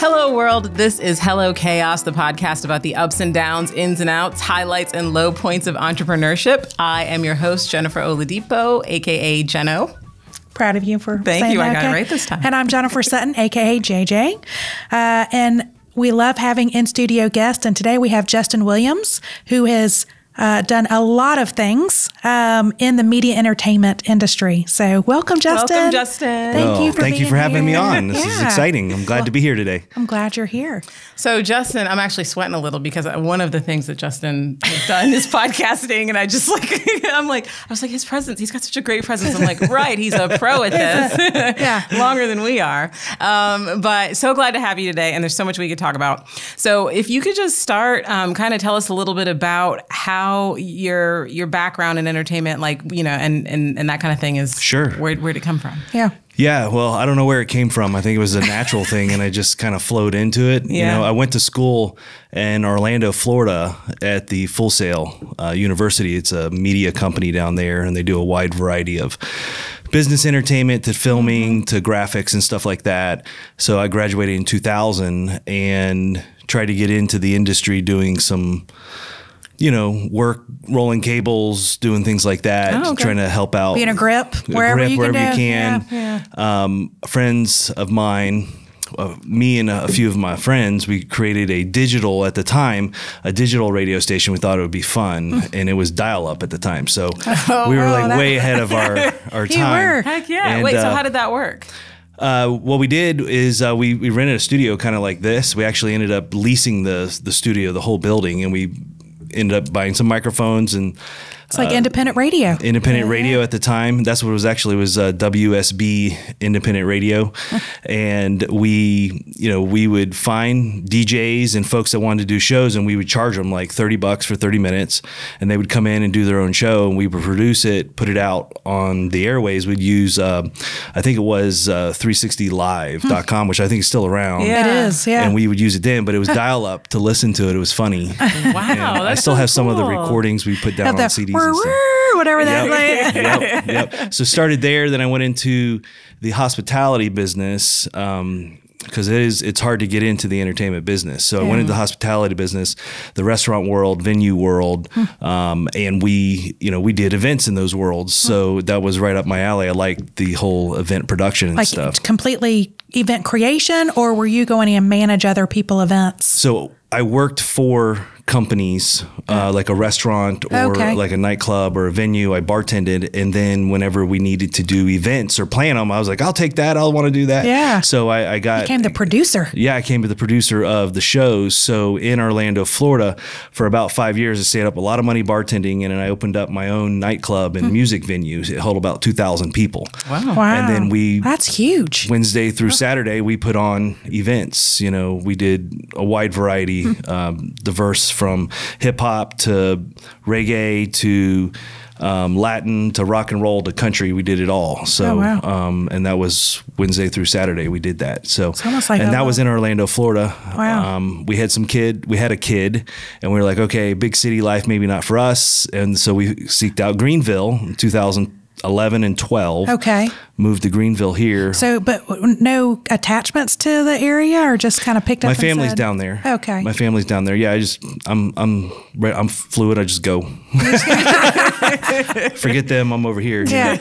Hello, world. This is Hello Chaos, the podcast about the ups and downs, ins and outs, highlights and low points of entrepreneurship. I am your host, Jennifer Oladipo, a.k.a. Jeno. Proud of you for Thank saying you. that, I got okay? it right this time. And I'm Jennifer Sutton, a.k.a. JJ. And we love having in-studio guests. And today we have Justin Williams, who has done a lot of things in the media entertainment industry. So welcome, Justin. Welcome, Justin. Thank you for having me here. on. This is exciting. I'm glad to be here today. I'm glad you're here. So, Justin, I'm actually sweating a little because one of the things that Justin has done is podcasting. And I just I was like, his presence, he's got such a great presence. I'm like, right, he's a pro at this. Yeah. Longer than we are. But so glad to have you today. And there's so much we could talk about. So if you could just start, kind of tell us a little bit about how your background in entertainment, and that kind of thing is. Sure. Where'd it come from? Yeah. Yeah, well, I don't know where it came from. I think it was a natural thing, and I just kind of flowed into it. Yeah. You know, I went to school in Orlando, Florida, at the Full Sail University. It's a media company down there, and they do a wide variety of business entertainment to filming to graphics and stuff like that. So I graduated in 2000 and tried to get into the industry doing some work, rolling cables, doing things like that, trying to help out. Being a grip, wherever you can. Yeah. Friends of mine, me and a few of my friends, we created a digital radio station. We thought it would be fun, and it was dial-up at the time. So we were way ahead of our time. You were. Heck yeah. And, Wait, so how did that work? What we did is we rented a studio kind of like this. We actually ended up leasing the studio, the whole building, and we ended up buying some microphones and It's like independent radio. Independent radio at the time. That's what it was actually. It was WSB independent radio. And we would find DJs and folks that wanted to do shows, and we would charge them like $30 for 30 minutes. And they would come in and do their own show, and we would produce it, put it out on the airways. We'd use, I think it was 360live.com, which I think is still around. Yeah. It is, yeah. And we would use it then, but it was dial up to listen to it. It was funny. Wow. I still have some of the recordings we put down on CDs. Whatever that like. Yep. So started there. Then I went into the hospitality business because it's hard to get into the entertainment business. So I went into the hospitality business, the restaurant world, venue world, and we did events in those worlds. So that was right up my alley. I liked the whole event production and stuff. Completely event creation, or were you going in and manage other people events? So I worked for companies like a restaurant or like a nightclub or a venue. I bartended, and then whenever we needed to do events or plan them, I was like, I'll take that. I'll want to do that. Yeah. So I became the producer. Yeah, I came to the producer of the shows. So in Orlando, Florida, for about 5 years, I saved up a lot of money bartending, and I opened up my own nightclub and music venues. It held about 2,000 people. Wow. And then that's huge. Wednesday through Saturday, we put on events. We did a wide variety, diverse from hip hop to reggae to Latin to rock and roll to country. We did it all. So, and that was Wednesday through Saturday. We did that. So, it's almost like that was in Orlando, Florida. Wow. We had a kid, and we were like, okay, big city life, maybe not for us. And so we seeked out Greenville in 2011 and 12. Okay. Moved to Greenville here. So, but no attachments to the area, or just kind of picked up? My family's down there. Okay. My family's down there. Yeah, I'm fluid. I just go. Forget them. I'm over here. Yeah.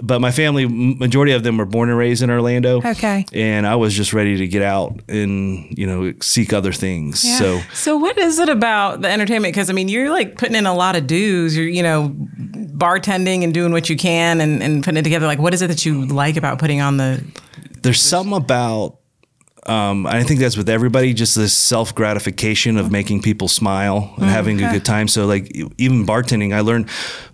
But my family, majority of them were born and raised in Orlando. Okay. And I was just ready to get out and seek other things. Yeah. So what is it about the entertainment? Because you're like putting in a lot of dues. You're bartending and doing what you can and putting it together. Like, what is it that you like about putting on the? There's something about. I think that's with everybody, just this self-gratification of making people smile and having a good time. So like even bartending, I learned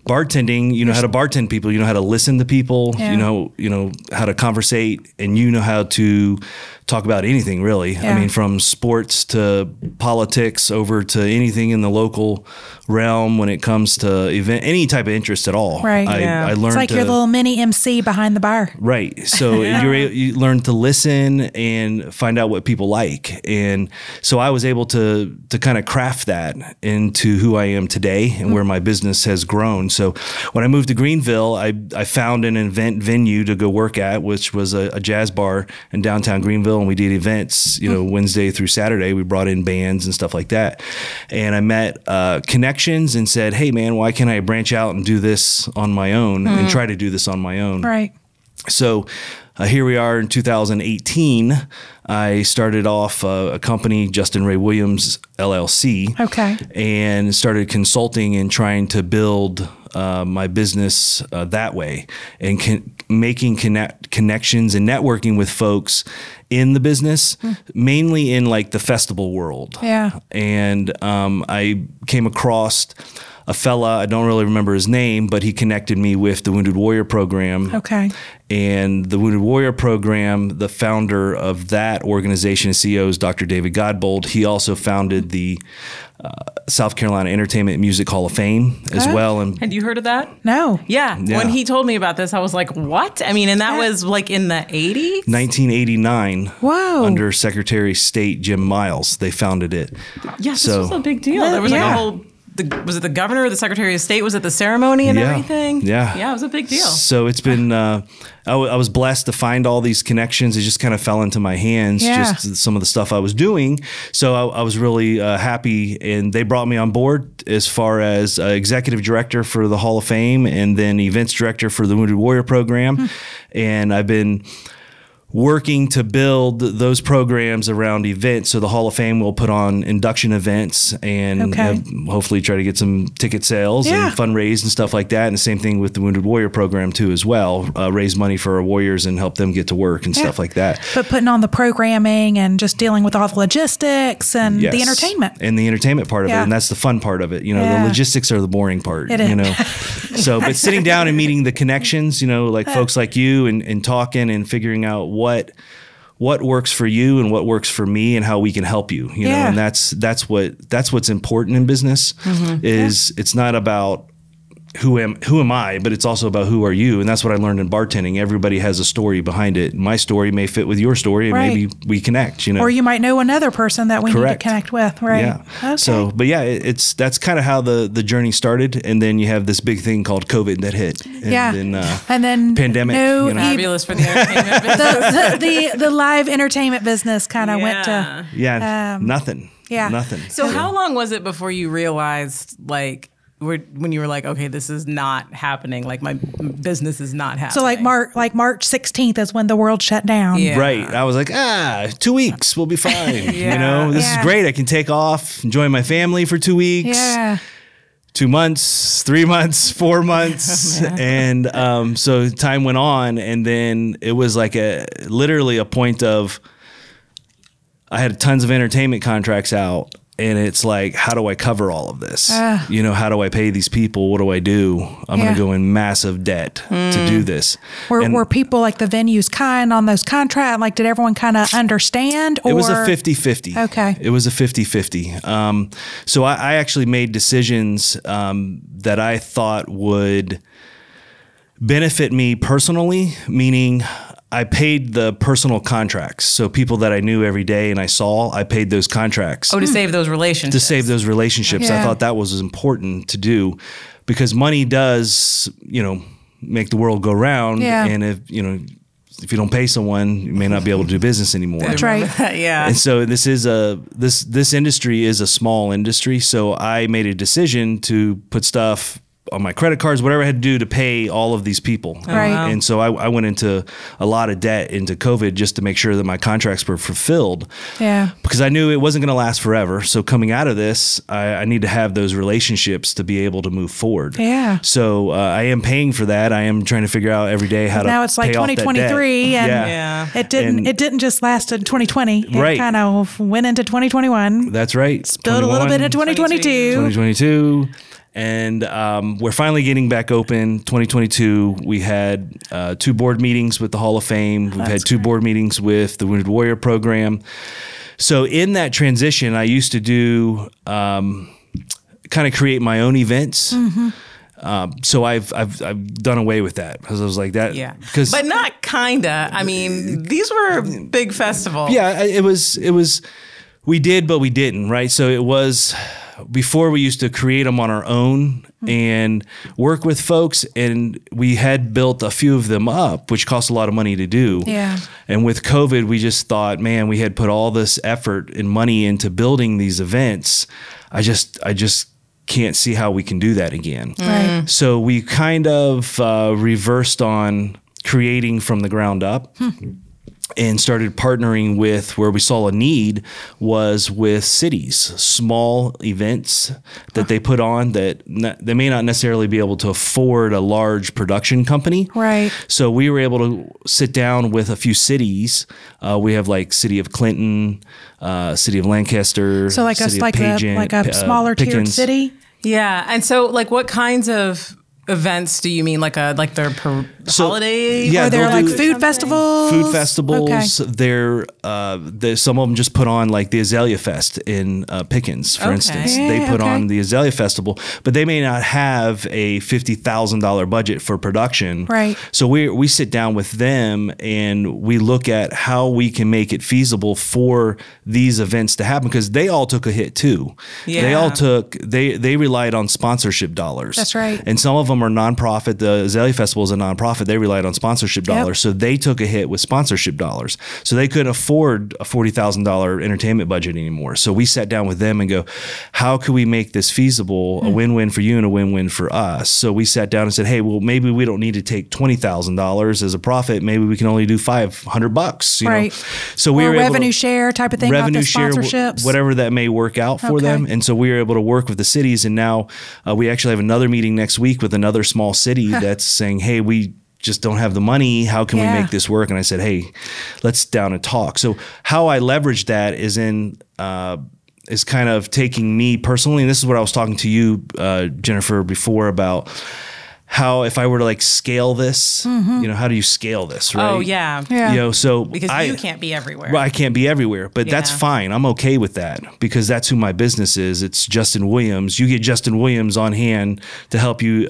bartending, how to bartend people, how to listen to people, you know how to conversate, and how to talk about anything really. Yeah. From sports to politics over to anything in the local realm when it comes to any type of interest at all. Right. I learned it's like your little mini MC behind the bar. Right. So you learn to listen and find out what people like. And so I was able to kind of craft that into who I am today and where my business has grown. So when I moved to Greenville, I found an event venue to go work at, which was a jazz bar in downtown Greenville. And we did events, Wednesday through Saturday. We brought in bands and stuff like that. And I met connections and said, hey man, why can't I branch out and do this on my own and try to do this on my own? Right. So here we are in 2018. I started off a company, Justin Ray Williams LLC. Okay. And started consulting and trying to build my business that way, and making connections and networking with folks in the business, mainly in like the festival world. Yeah. And I came across a fella, I don't really remember his name, but he connected me with the Wounded Warrior Program. Okay. And the Wounded Warrior Program, the founder of that organization and CEO is Dr. David Godbold. He also founded the South Carolina Entertainment Music Hall of Fame as well. And Had you heard of that? No. Yeah. When he told me about this, I was like, what? I mean, and that was like in the 80s? 1989. Whoa. Under Secretary of State Jim Miles, they founded it. Yeah, this was a big deal. There was like a whole... was it the governor or the secretary of state was at the ceremony and everything? Yeah. It was a big deal. So it's been, I was blessed to find all these connections. It just kind of fell into my hands, just some of the stuff I was doing. So I was really happy, and they brought me on board as far as executive director for the Hall of Fame and then events director for the Wounded Warrior Program. And I've been working to build those programs around events. So the Hall of Fame will put on induction events and hopefully try to get some ticket sales and fundraise and stuff like that. And the same thing with the Wounded Warrior Program too as well. Raise money for our warriors and help them get to work and stuff like that. But putting on the programming and just dealing with all the logistics and the entertainment. And the entertainment part of it. And that's the fun part of it. The logistics are the boring part. It is. So, but sitting down and meeting the connections, like folks like you and talking and figuring out what works for you and what works for me and how we can help you, know, and that's what's important in business is it's not about who am I, but it's also about who are you. And that's what I learned in bartending. Everybody has a story behind it. My story may fit with your story and maybe we connect, Or you might know another person that we need to connect with, right? Yeah. Okay. So, but that's kind of how the journey started. And then you have this big thing called COVID that hit. And then pandemic. Fabulous for the entertainment business. the live entertainment business kind of went to. Nothing. Yeah. Nothing. So how long was it before you realized when you were like, okay, this is not happening. Like my business is not happening. So like March 16th is when the world shut down. Yeah. Right. I was like, 2 weeks, we'll be fine. This is great. I can take off, enjoy my family for 2 weeks. Yeah. 2 months, 3 months, 4 months. And so time went on, and then it was like literally a point of, I had tons of entertainment contracts out. And it's like, how do I cover all of this? How do I pay these people? What do I do? I'm going to go in massive debt to do this. Were people like the venues kind on those contracts? Like, did everyone kind of understand? Or? It was a 50-50. Okay. It was a 50-50. So I actually made decisions that I thought would benefit me personally, meaning I paid the personal contracts. So people that I knew every day and I saw, I paid those contracts. To save those relationships. To save those relationships. I thought that was important to do because money does, make the world go round. Yeah. And if you don't pay someone, you may not be able to do business anymore. That's right. Yeah. And so this industry is a small industry. So I made a decision to put stuff on my credit cards, whatever I had to do to pay all of these people. Right. And so I went into a lot of debt into COVID just to make sure that my contracts were fulfilled. Yeah. Because I knew it wasn't going to last forever. So coming out of this, I need to have those relationships to be able to move forward. Yeah. So I am paying for that. I am trying to figure out every day how to now it's like pay off that 2023 debt. and it didn't just last in 2020. It Right. kind of went into 2021. That's right. Spilled a little bit into 2022. 2022. And we're finally getting back open. 2022, we had 2 board meetings with the Hall of Fame. We've had 2 board meetings with the Wounded Warrior Program. So in that transition, I used to do kind of create my own events. So I've done away with that because I was like that. Yeah. But not kinda. I mean, these were big festivals. Yeah, it was. We did, but we didn't, right? So it was before we used to create them on our own and work with folks, and we had built a few of them up, which cost a lot of money to do. Yeah. And with COVID, we just thought, man, we had put all this effort and money into building these events. I just can't see how we can do that again. Right. So we kind of reversed on creating from the ground up. And started partnering with where we saw a need was with cities, small events that they put on that they may not necessarily be able to afford a large production company. Right. So we were able to sit down with a few cities. We have like City of Clinton, City of Lancaster, So like City a of Pageant, like a smaller tiered Pickens. city. Yeah. And so, like, what kinds of events do you mean? Like their holiday? Yeah, Or they're they'll like do food festivals. Food festivals. Okay. They're some of them just put on like the Azalea Fest in Pickens, for Okay. instance. Yeah, They put okay. on the Azalea Festival, but they may not have a $50,000 budget for production. Right. So we sit down with them and we look at how we can make it feasible for these events to happen, because they all took a hit too. Yeah. They relied on sponsorship dollars. That's right. And some of them are nonprofit. The Azalea Festival is a nonprofit. They relied on sponsorship dollars. So they took a hit with sponsorship dollars. So they couldn't afford a $40,000 entertainment budget anymore. So we sat down with them and go, how can we make this feasible, a win-win for you and a win-win for us? So we sat down and said, hey, well, maybe we don't need to take $20,000 as a profit. Maybe we can only do $500, you Right. know? So we Or were able revenue to, share type of thing. revenue off the share, sponsorships. whatever that may work out for Okay. them. And so we were able to work with the cities. And now we actually have another meeting next week with another small city that's saying, hey, we just don't have the money. How can we Yeah. make this work? And I said, hey, let's sit down and talk. So how I leverage that is is kind of taking me personally. And this is what I was talking to you, Jennifer, before about how if I were to like scale this, you know, how do you scale this, right? Oh, yeah. Yeah. You know, so Because you can't be everywhere. Well, I can't be everywhere, but that's Yeah. fine. I'm okay with that because that's who my business is. It's Justin Williams. You get Justin Williams on hand to help you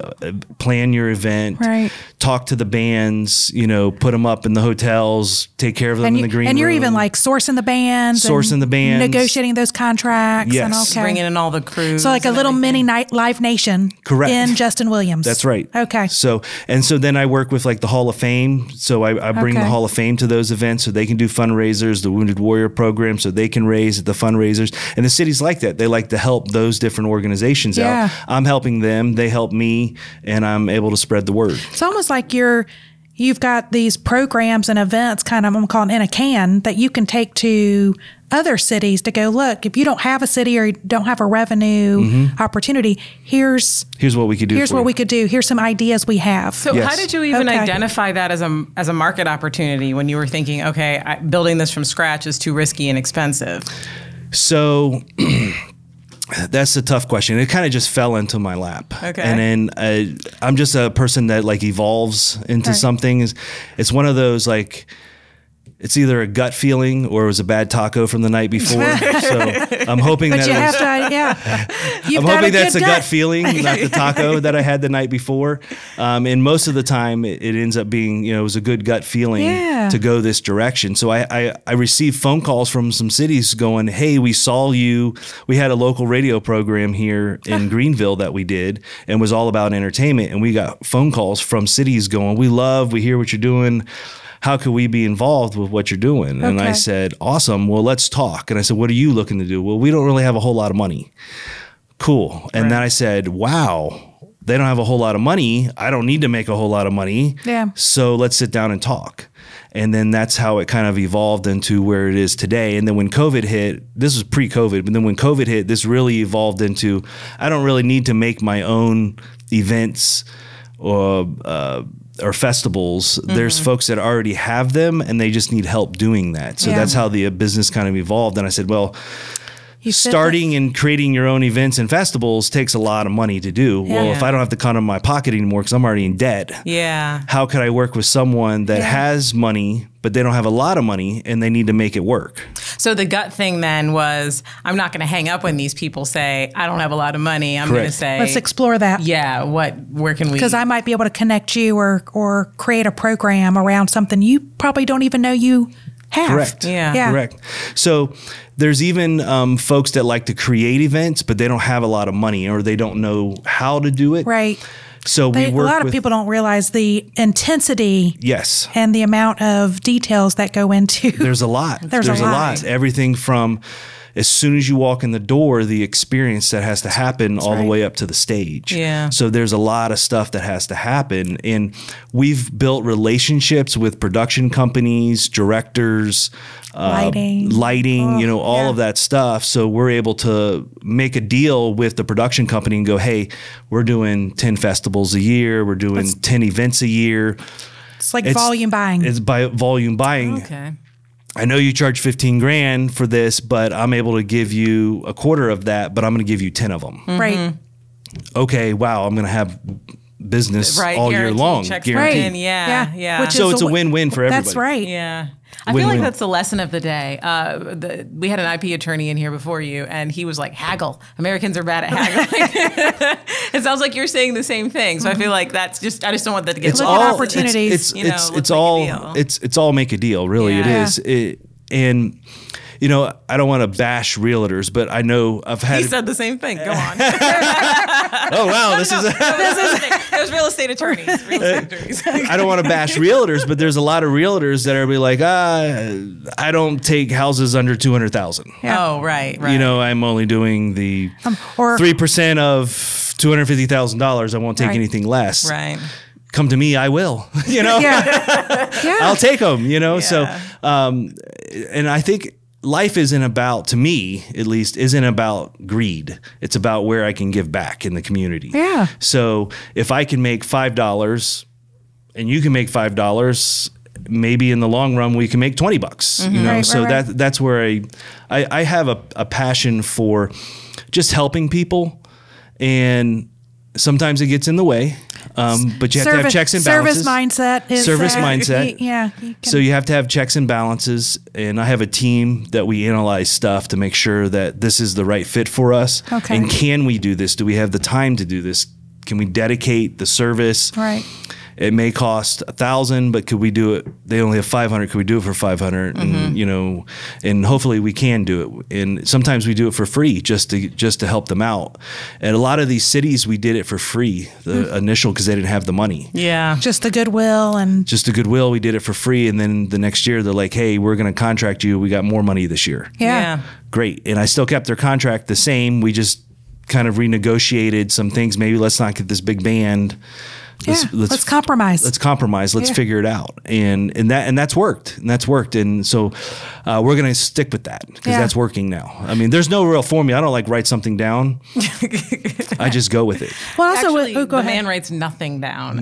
plan your event, Right. talk to the bands, you know, put them up in the hotels, take care of them in the green and you're room. even like sourcing the bands, Sourcing and the bands. negotiating those contracts. Yes. And okay. Bringing in all the crews. So like a and little everything. mini night Live Nation. Correct. In Justin Williams. That's right. Okay. So then I work with like the Hall of Fame. So I bring the Okay. Hall of Fame to those events so they can do fundraisers, the Wounded Warrior program, so they can raise at the fundraisers. And the cities like that. They like to help those different organizations Yeah. out. I'm helping them. They help me, and I'm able to spread the word. It's almost like you've got these programs and events kind of, I'm calling in a can, that you can take to other cities to go, look, if you don't have a city or you don't have a revenue opportunity, here's Here's what we could do. here's for what you. we could do. Here's some ideas we have. So Yes. how did you even Okay. identify that as a market opportunity when you were thinking, okay, building this from scratch is too risky and expensive? So that's a tough question. It kind of just fell into my lap. Okay. And then I'm just a person that like evolves into Right. something. It's one of those like, it's either a gut feeling or it was a bad taco from the night before. So I'm hoping But that you it was, have to, yeah. You've I'm got hoping that's a good gut feeling, not the taco that I had the night before. And most of the time, it ends up being, it was a good gut feeling Yeah. to go this direction. So I received phone calls from some cities going, hey, we saw you. We had a local radio program here in Greenville that we did and was all about entertainment. And we got phone calls from cities going, we hear what you're doing. How could we be involved with what you're doing? And I Okay. said, awesome. Well, let's talk. And I said, what are you looking to do? Well, we don't really have a whole lot of money. Cool. And then I said, wow, they don't have a whole lot of money. I don't need to make a whole lot of money. Yeah. So let's sit down and talk. And then that's how it kind of evolved into where it is today. And then when COVID hit, this was pre-COVID, but then when COVID hit, this really evolved into, I don't really need to make my own events or festivals. There's folks that already have them and they just need help doing that. So Yeah. that's how the business kind of evolved. And I said, well, starting and creating your own events and festivals takes a lot of money to do. Well, if I don't have to come to my pocket anymore because I'm already in debt, how could I work with someone that has money, but they don't have a lot of money and they need to make it work? So the gut thing then was, I'm not going to hang up when these people say, I don't have a lot of money. I'm going to say, let's explore that. Yeah, where can we? Because I might be able to connect you or create a program around something you probably don't even know you have. Correct. Yeah. Correct. So there's even folks that like to create events, but they don't have a lot of money or they don't know how to do it. Right. So we work a lot of people don't realize the intensity and the amount of details that go into. There's a lot. There's a lot. Everything from as soon as you walk in the door, the experience that has to happen all the way up to the stage. Yeah. So there's a lot of stuff that has to happen. And we've built relationships with production companies, directors, lighting, all of that stuff. So we're able to make a deal with the production company and go, hey, we're doing 10 festivals a year. We're doing 10 events a year. It's like volume buying. It's by volume buying. Okay. I know you charge 15 grand for this, but I'm able to give you a quarter of that, but I'm going to give you 10 of them. Right. Okay. Wow. I'm going to have business all year long. Guaranteed. Yeah. So it's a win-win for everybody. That's right. Yeah. I feel like that's the lesson of the day. We had an IP attorney in here before you, and he was like, haggle. Americans are bad at haggling. It sounds like you're saying the same thing. So I feel like I just don't want that to get lost. Opportunities. It's all make a deal. Really, it is. And I don't want to bash realtors, but I know I've had. He said the same thing. Go on. Oh wow, this is those real estate attorneys. I don't want to bash realtors, but there's a lot of realtors that are like, I don't take houses under 200,000. Yeah. Oh right. I'm only doing the 3% of $250,000. I won't take anything less. Right. Come to me, I will. I'll take them. So, and I think life isn't about, to me at least, isn't about greed. It's about where I can give back in the community. Yeah. So if I can make $5 and you can make $5, maybe in the long run we can make $20. Mm-hmm. That's where I have a passion for just helping people, and sometimes it gets in the way. But you have to have checks and balances. Service mindset. So you have to have checks and balances. And I have a team that we analyze stuff to make sure that this is the right fit for us. Okay. And can we do this? Do we have the time to do this? Can we dedicate the service? Right. It may cost $1,000, but could we do it? They only have 500. Could we do it for 500? Mm-hmm. And and hopefully we can do it. And sometimes we do it for free just to help them out. And a lot of these cities, we did it for free. The initial, because they didn't have the money. Yeah, just the goodwill and just the goodwill. We did it for free, and then the next year they're like, "Hey, we're going to contract you. We got more money this year." Yeah, great. And I still kept their contract the same. We just kind of renegotiated some things. Maybe let's not get this big band. Let's compromise. Let's compromise. Let's figure it out. And that's worked. And so we're going to stick with that because that's working now. I mean, there's no real formula. I don't like write something down. I just go with it. Well, also, actually, the man writes nothing down.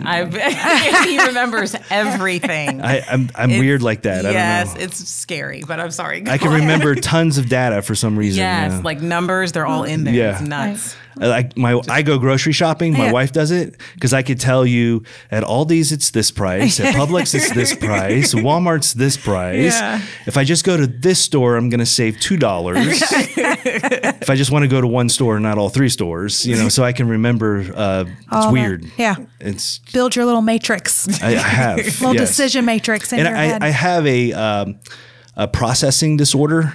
He remembers everything. I'm weird like that. Yes, I don't know. it's scary, but I'm sorry. I can remember tons of data for some reason. Yes, like numbers, they're all in there. Yeah. It's nuts. Like I go grocery shopping. My wife does it because I could tell you at Aldi's it's this price, at Publix it's this price, Walmart's this price. Yeah. If I just go to this store, I'm going to save $2. If I just want to go to one store, not all three stores, so I can remember. It's weird. Yeah, it's build your little matrix. I have little decision matrix in your head. I have a processing disorder.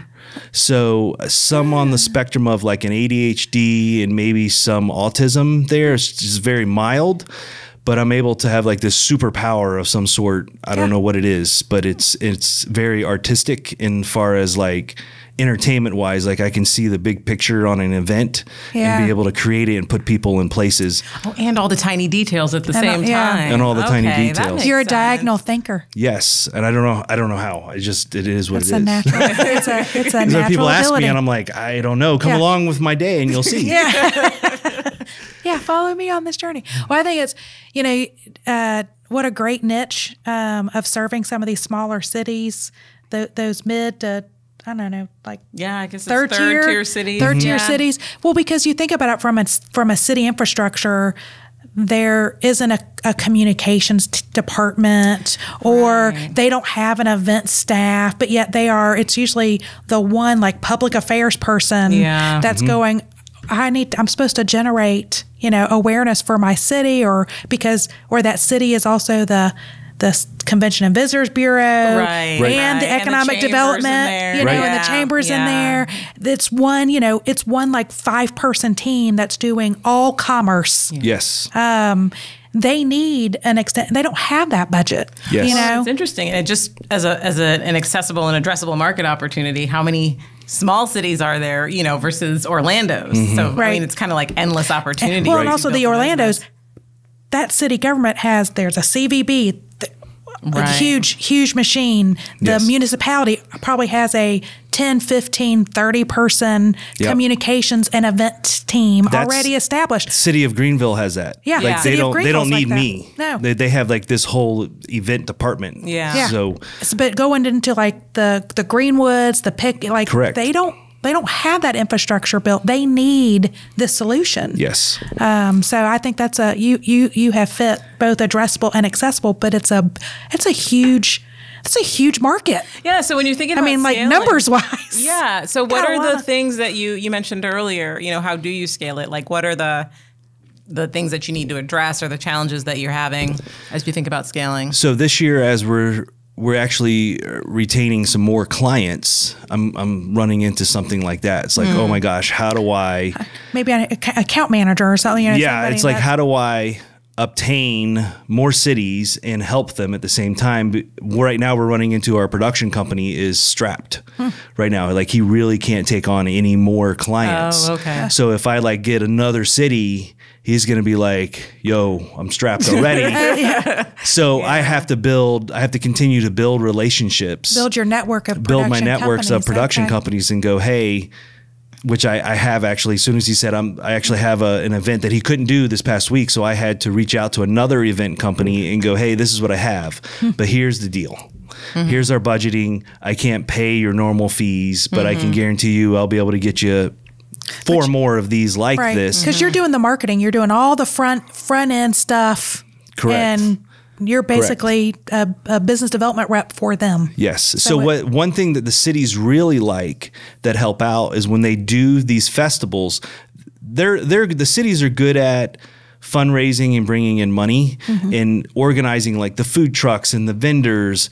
So some on the spectrum of like an ADHD and maybe some autism there. It's just very mild, but I'm able to have like this superpower of some sort. I don't know what it is, but it's very artistic in far as like entertainment wise. Like I can see the big picture on an event and be able to create it and put people in places. Oh, and all the tiny details at the same time. And all the tiny details. You're a diagonal thinker. Yes. And I don't know how. It is what it is. It's a natural people ask ability. me and I'm like, I don't know. Come along with my day and you'll see. Yeah, follow me on this journey. Well, I think it's, what a great niche of serving some of these smaller cities, those mid to I don't know, like Yeah, I guess it's third tier cities. Third tier Yeah. cities. Well, because you think about it from a city infrastructure, there isn't a communications department, or they don't have an event staff, but yet it's usually the one like public affairs person Yeah. that's going, I'm supposed to generate, awareness for my city, or that city is also the Convention and Visitors Bureau, Right. and Right. the And the economic chambers in development, there. and the Yeah. chambers in Yeah. there. It's one like 5-person team that's doing all commerce. Yes. They need an extent. They don't have that budget. Yes. It's interesting. And it just as an accessible and addressable market opportunity, how many small cities are there, versus Orlando's? So I Right. mean, it's kind of like endless opportunity. Well, to and also build the a Orlando's, business. that city government there's a CVB, a Right. huge machine. The Yes. municipality probably has a 10, 15, 30 person Yep. communications and event team That's- already established. City of Greenville has that. Yeah. Like Yeah. they City of don't Greenville's need like that. me. No. They have like this whole event department. Yeah. Yeah. So But going into like the Greenwoods, Correct. they don't have that infrastructure built. They need this solution. yes. So I think that's you have fit both addressable and accessible, but it's a huge market. Yeah. So when you're thinking I about mean, like scaling- numbers wise. Yeah. So what Got a are lot the of- things that you mentioned earlier? How do you scale it? Like, what are the things that you need to address, or the challenges that you're having as you think about scaling? So this year, as we're actually retaining some more clients, I'm running into something like that. It's like, oh my gosh, how do I? Maybe an account manager or something. Yeah, somebody it's like, that- how do I obtain more cities and help them at the same time? But right now, we're running into our production company is strapped right now. Like he really can't take on any more clients. Oh, okay. So if I like get another city, he's going to be like, yo, I'm strapped already. So I have to continue to build relationships, build your network of build my production networks of companies. production Okay. companies and go, hey, which I have actually, as soon as he said, I actually have an event that he couldn't do this past week. So I had to reach out to another event company and go, hey, this is what I have, but here's the deal. Here's our budgeting. I can't pay your normal fees, but I can guarantee you I'll be able to get you 4 more of these like Right. this. Because you're doing the marketing, you're doing all the front end stuff. Correct. And you're basically a business development rep for them. Yes. So one thing that the cities really like that help out is when they do these festivals, the cities are good at fundraising and bringing in money and organizing like the food trucks and the vendors.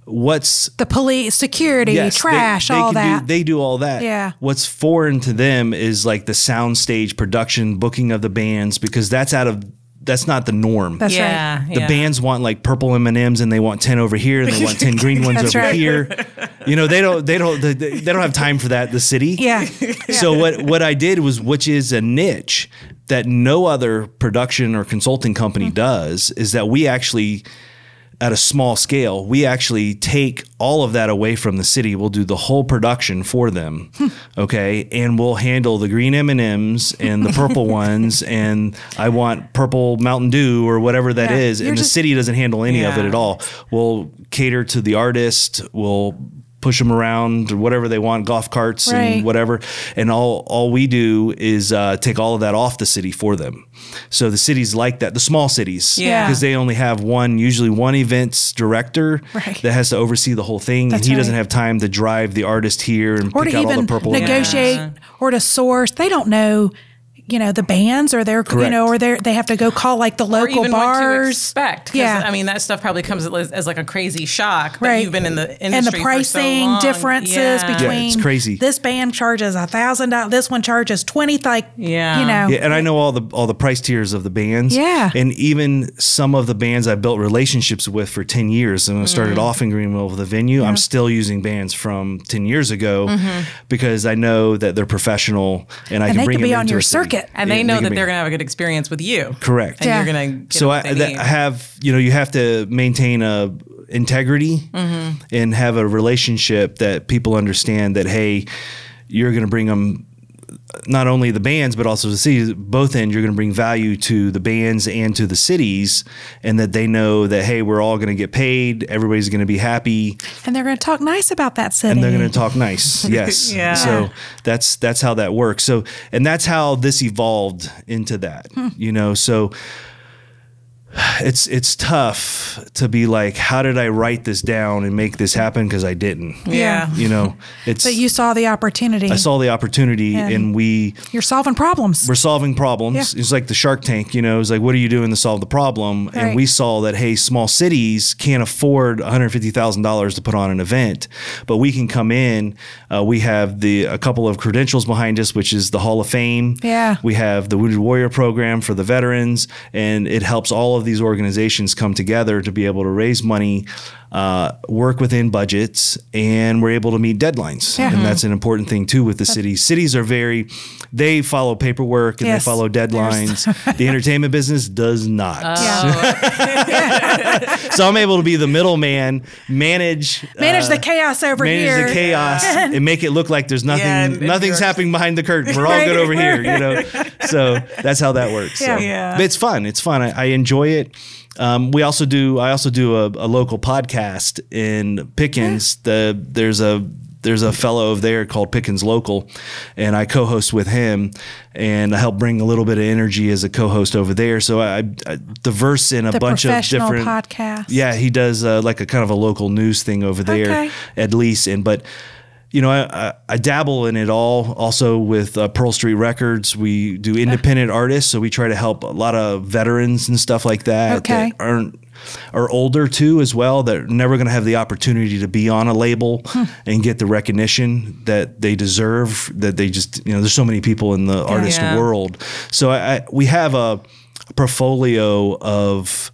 The police, security, Yes, trash, they all can that. they do all that. Yeah. What's foreign to them is like the soundstage production, booking of the bands, because that's not the norm. That's right. Yeah. The bands want like purple M&Ms and they want 10 over here and they want 10 green ones That's over right. here. They don't have time for that, the city. Yeah. So what I did was, which is a niche that no other production or consulting company does, is that we actually, at a small scale, we actually take all of that away from the city. We'll do the whole production for them, okay? And we'll handle the green M&Ms and the purple ones, and I want purple Mountain Dew or whatever that Yeah, is. you're And the just- city doesn't handle any of it Yeah. at all. We'll cater to the artist. We'll push them around or whatever they want, golf carts Right. and whatever. And all we do is take all of that off the city for them. So the cities like that, the small cities, Yeah. because they only have usually one events director Right. that has to oversee the whole thing. That's and he doesn't right. have time to drive the artist here and Or pick to out all the even purple. negotiate Yeah. or to source. They don't know, the bands, or they're, Correct. or they have to go call like the Or local even what to bars. expect. 'Cause, Yeah. I mean, that stuff probably comes as like a crazy shock. But Right. you've been in the industry And the for so pricing long. differences Yeah. between it's crazy. this band charges $1,000, this one charges 20, Yeah. Yeah, and I know all the price tiers of the bands. Yeah. And even some of the bands I built relationships with for 10 years. And when I started off in Greenville with the venue, I'm still using bands from 10 years ago because I know that they're professional and I And can they bring could them be on into your a city. circuit. And they Yeah, know can that bring- they're going to have a good experience with you. Correct. And Yeah. you're going to get So what they need. I have, you have to maintain a integrity and have a relationship that people understand that, hey, you're going to bring them not only the bands, but also the cities, both ends, you're going to bring value to the bands and to the cities, and that they know that, hey, we're all going to get paid. Everybody's going to be happy. And they're going to talk nice about that city. And they're going to talk nice. Yes. Yeah. So that's how that works. So, and that's how this evolved into that, you know, so it's tough to be like, how did I write this down and make this happen? Because I didn't. Yeah. You know, it's. But you saw the opportunity. I saw the opportunity, and you're solving problems. we're solving problems. Yeah. It's like the Shark Tank, you know, it's like, what are you doing to solve the problem? Right. And we saw that, hey, small cities can't afford $150,000 to put on an event, but we can come in. We have a couple of credentials behind us, which is the Hall of Fame. Yeah. We have the Wounded Warrior program for the veterans, and it helps all of these organizations come together to be able to raise money, work within budgets, and we're able to meet deadlines. Yeah. And that's an important thing too with the cities. Cities are they follow paperwork and Yes. they follow deadlines. The entertainment business does not. So I'm able to be the middleman, manage the chaos over here. Manage the chaos and make it look like there's nothing, and nothing's you're- happening behind the curtain. We're all good over here, you know? So that's how that works. Yeah. So. Yeah. But it's fun. It's fun. I enjoy it. I also do a local podcast in Pickens. There's a fellow over there called Pickens Local, and I co-host with him, and I help bring a little bit of energy as a co-host over there. So I diverse in a bunch of professional different podcast. Yeah, he does like a kind of a local news thing over there, Okay. at least. But you know, I dabble in it all. Also with Pearl Street Records, we do independent artists, so we try to help a lot of veterans and stuff like that Okay. that are older too as well, that are never going to have the opportunity to be on a label and get the recognition that they deserve. That they just, you know, there's so many people in the artist Yeah. world. So we have a portfolio of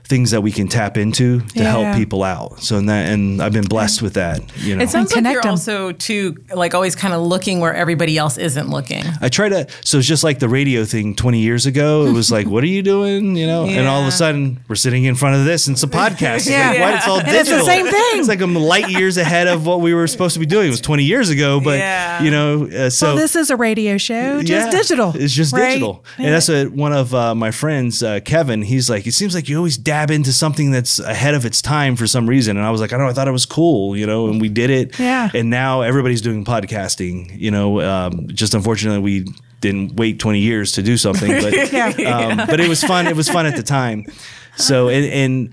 things that we can tap into to Yeah. help people out. So and I've been blessed with that. You know, It sounds like connect you're 'em. also too like always kind of looking where everybody else isn't looking. I try to. So it's just like the radio thing 20 years ago. It was like, what are you doing? You know, and all of a Yeah. sudden we're sitting in front of this and it's a podcast. It's Yeah. like, what? It's all And digital. it's the same thing. It's like I'm light years ahead of what we were supposed to be doing. It was 20 years ago, but Yeah. you know, so. Well, this is a radio show, just digital. It's just right? digital. And that's what one of my friends, Kevin, he's like, it seems like you always dab into something that's ahead of its time for some reason. And I was like, I thought it was cool, you know, and we did it. Yeah. And now everybody's doing podcasting, you know, just unfortunately we didn't wait 20 years to do something, but, but it was fun. It was fun at the time. So, and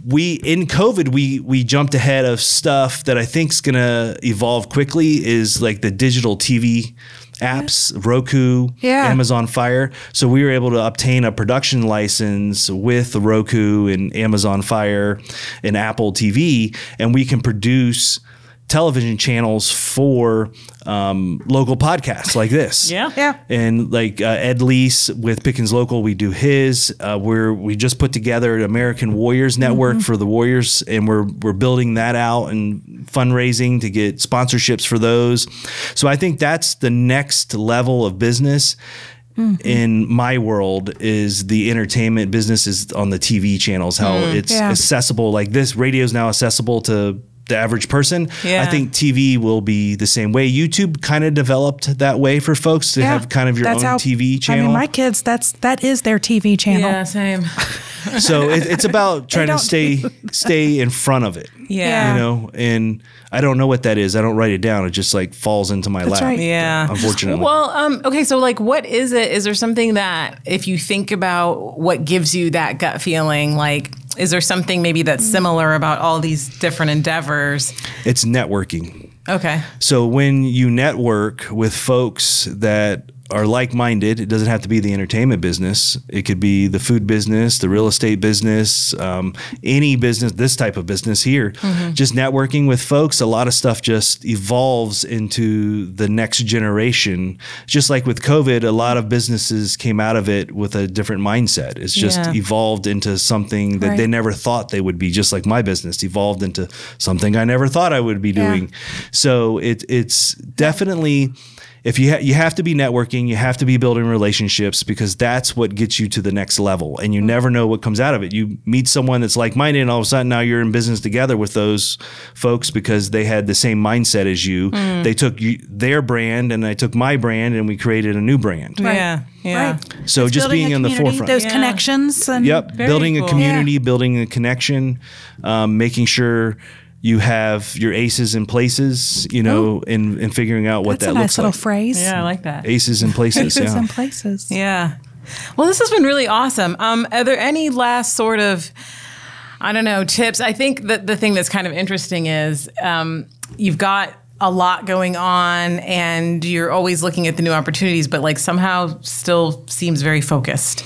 we, in COVID, we jumped ahead of stuff that I think is going to evolve quickly, is like the digital TV apps, Roku, Yeah. Amazon Fire. So we were able to obtain a production license with Roku and Amazon Fire and Apple TV, and we can produce television channels for local podcasts like this. Yeah. Yeah. And like Ed Lease with Pickens Local, we do his. We just put together an American Warriors Network for the Warriors, and we're building that out and fundraising to get sponsorships for those. So I think that's the next level of business. In my world is the entertainment business is on the TV channels, how it's Yeah. accessible. Like this radio is now accessible to the average person. Yeah. I think TV will be the same way. YouTube kind of developed that way for folks to have kind of your That's own how- TV channel. I mean, my kids, that is their TV channel. Yeah, same. So it's about trying to don't- stay in front of it. Yeah. You know, and I don't know what that is. I don't write it down. It just like falls into my lap. right. Yeah. Unfortunately. Well, okay. So, like, what is it? Is there something that, if you think about what gives you that gut feeling, like, is there something maybe that's similar about all these different endeavors? It's networking. Okay. So when you network with folks that are like-minded, it doesn't have to be the entertainment business. It could be the food business, the real estate business, any business, this type of business here. Just networking with folks, a lot of stuff just evolves into the next generation. Just like with COVID, a lot of businesses came out of it with a different mindset. It's just Yeah. evolved into something that Right. they never thought they would be, just like my business evolved into something I never thought I would be Yeah. doing. So it's definitely, if you have to be networking, you have to be building relationships, because that's what gets you to the next level. And you never know what comes out of it. You meet someone that's like-minded, and all of a sudden now you're in business together with those folks because they had the same mindset as you. They took their brand and I took my brand, and we created a new brand. Yeah. Yeah. Right. So It's just building being a in the community, forefront. those Yeah. connections. And Yep. Very Building cool. a community, building a connection, making sure you have your aces in places, you know, and figuring out what That's that a nice looks little like. phrase. Yeah, I like that. Aces in places. Places Yeah. and places. Yeah. Well, this has been really awesome. Are there any last sort of, I don't know, tips? I think that the thing that's kind of interesting is you've got a lot going on and you're always looking at the new opportunities, but like somehow still seems very focused.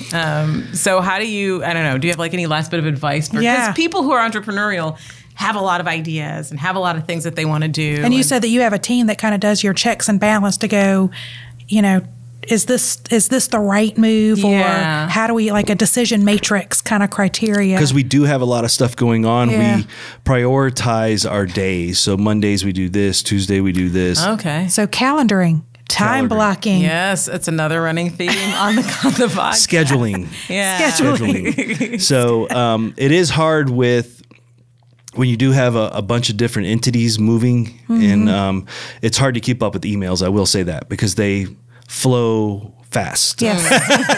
So how do you, I don't know, do you have like any last bit of advice? Because Yeah. people who are entrepreneurial have a lot of ideas and have a lot of things that they want to do. And you said that you have a team that kind of does your checks and balance to go, you know, is this the right move, Yeah. or how do we, like a decision matrix kind of criteria? Because we do have a lot of stuff going on. Yeah. We prioritize our days. So Mondays we do this, Tuesday we do this. Okay. So calendaring, time Calendaring. blocking. Yes, it's another running theme on the podcast. Scheduling. Yeah. Scheduling. So it is hard when you do have a bunch of different entities moving, and it's hard to keep up with emails. I will say that, because they flow fast. Yes.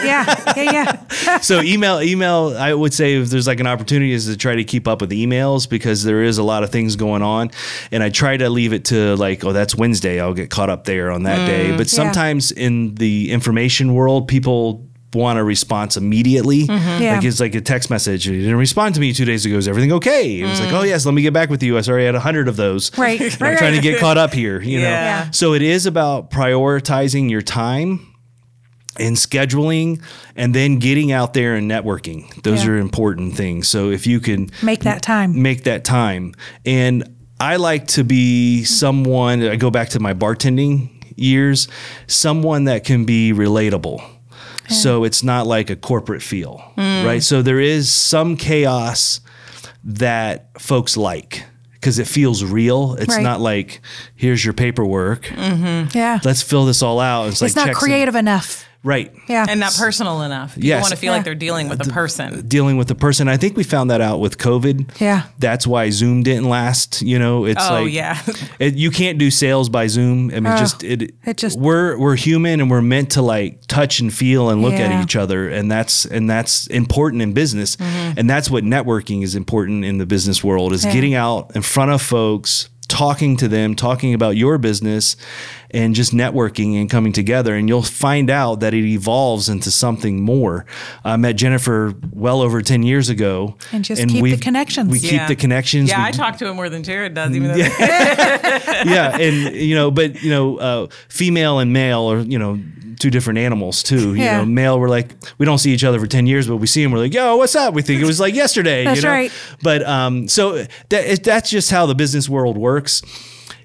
yeah. So email, I would say if there's like an opportunity is to try to keep up with emails, because there is a lot of things going on. And I try to leave it to like, oh, that's Wednesday. I'll get caught up there on that day. But sometimes in the information world, people want a response immediately. Yeah. Like it's like a text message. You didn't respond to me 2 days ago. Is everything okay? It was like, oh yes, let me get back with you. I already had 100 of those. Right. I'm trying to get caught up here, you know? Yeah. So it is about prioritizing your time and scheduling, and then getting out there and networking. Those Yeah. are important things. So if you can Make that time. make that time. And I like to be someone, I go back to my bartending years, someone that can be relatable. So it's not like a corporate feel, right? So there is some chaos that folks like, because it feels real. It's Right. not like, here's your paperwork. Yeah. Let's fill this all out. It's It's like not checks and- creative enough. Right. Yeah. And not personal enough. People Yes. want to feel like they're dealing with a person. Dealing with the person. I think we found that out with COVID. Yeah. That's why Zoom didn't last. You know, it's Oh, like, yeah. you can't do sales by Zoom. I mean, it just- we're human, and we're meant to like touch and feel and look Yeah. at each other. And that's important in business. And that's what networking is important in the business world, is Yeah. getting out in front of folks, talking to them, talking about your business, and just networking and coming together. And you'll find out that it evolves into something more. I met Jennifer well over 10 years ago. And just keep the we've- connections. We keep the connections. Yeah, We- I talk to him more than Jared does, even though yeah. And, female and male are, two different animals too. Yeah. Male, we're like, we don't see each other for 10 years, but we see him, we're like, yo, what's up? We think it was like yesterday. That's right. But so that's just how the business world works.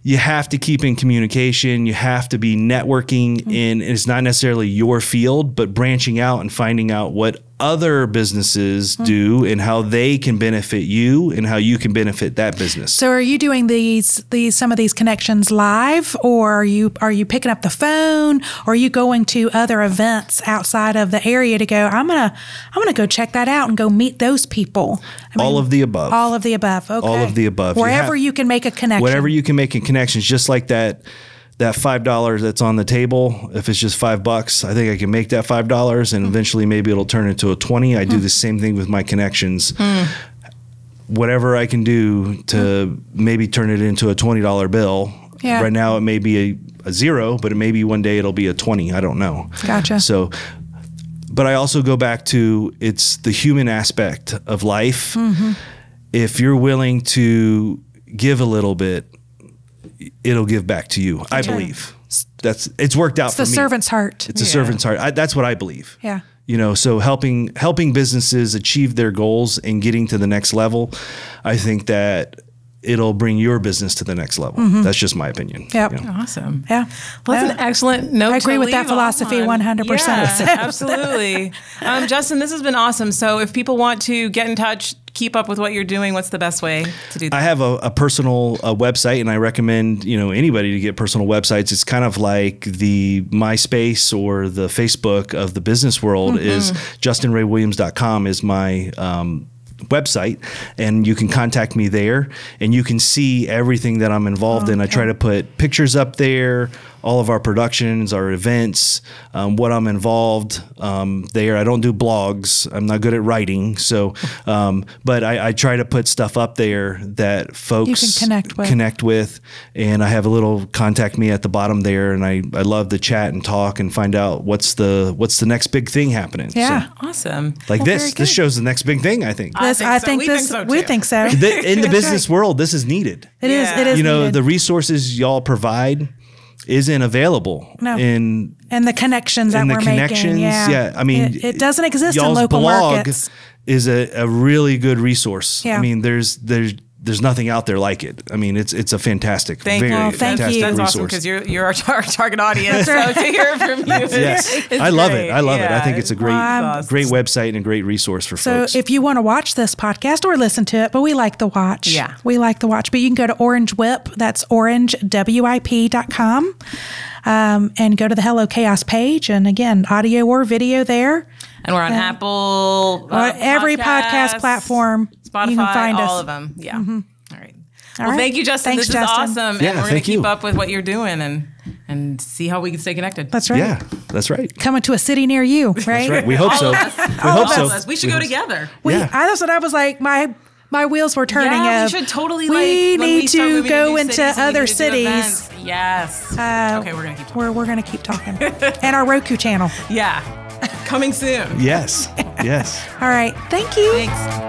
You have to keep in communication. You have to be networking in, it's not necessarily your field, but branching out and finding out what other businesses do and how they can benefit you and how you can benefit that business. So are you doing some of these connections live, or are you picking up the phone, or are you going to other events outside of the area to go, I'm gonna go check that out and go meet those people? All of the above. All of the above. Okay. All of the above. Wherever you can make a connection. Whatever you can make a connection, just like that $5 that's on the table. If it's just $5, I think I can make that $5, and eventually maybe it'll turn into a 20. I do the same thing with my connections. Whatever I can do to maybe turn it into a $20 bill. Yeah. Right now it may be a zero, but it maybe one day it'll be a 20. I don't know. Gotcha. So, but I also go back to, it's the human aspect of life. If you're willing to give a little bit, it'll give back to you. I believe it's worked out It's for the me. servant's heart. It's a servant's heart. That's what I believe. Yeah. So helping businesses achieve their goals and getting to the next level, I think that it'll bring your business to the next level. That's just my opinion. Yep. Yeah. Awesome. Yeah. Well, that's an excellent note. I agree to with that leave philosophy on. 100%. Yeah, absolutely. Justin, this has been awesome. So if people want to get in touch, keep up with what you're doing, what's the best way to do that? I have a personal website, and I recommend anybody to get personal websites. It's kind of like the MySpace or the Facebook of the business world. Is justinraywilliams.com is my website, and you can contact me there, and you can see everything that I'm involved in. I try to put pictures up there, all of our productions, our events, what I'm involved there. I don't do blogs. I'm not good at writing. So, but I try to put stuff up there that folks you can connect with. And I have a little contact me at the bottom there. And I love to chat and talk and find out what's the next big thing happening. Yeah. So, Awesome. like this show's the next big thing, I think. I think we think so. In the business world, this is needed. It is needed. The resources y'all provide isn't available and the connections that we're making. Yeah. I mean, it doesn't exist in y'all's local blog markets. is a really good resource. Yeah. I mean, there's nothing out there like it. I mean, it's a fantastic, fantastic you. That's resource. awesome because you're our target audience. So to hear from you, Yes, it's I love great. it. I love it. I think it's a great website and a great resource for folks. So if you want to watch this podcast or listen to it, but we like the watch. Yeah. We like the watch. But you can go to Orange Whip. That's orangewip.com. And go to the Hello Chaos page. And again, audio or video there. And we're on Apple, every podcast platform. Spotify, you can find all us. of them. Yeah. All right. All Well, right. thank you, Justin. Thanks, this Justin. is awesome. Yeah, and we're going to keep you. up with what you're doing and see how we can stay connected. That's right. Yeah, that's right. Coming to a city near you, right? That's right. We hope so. We hope All so. of us. We should go together. That's what I was like. My wheels were turning. Yeah, of, we should totally. We when need we start to moving go new into cities and we other need to do cities. events. Yes. Okay, we're gonna keep talking. We're gonna keep talking. And our Roku channel. Yeah, coming soon. Yes. Yes. All right. Thank you. Thanks.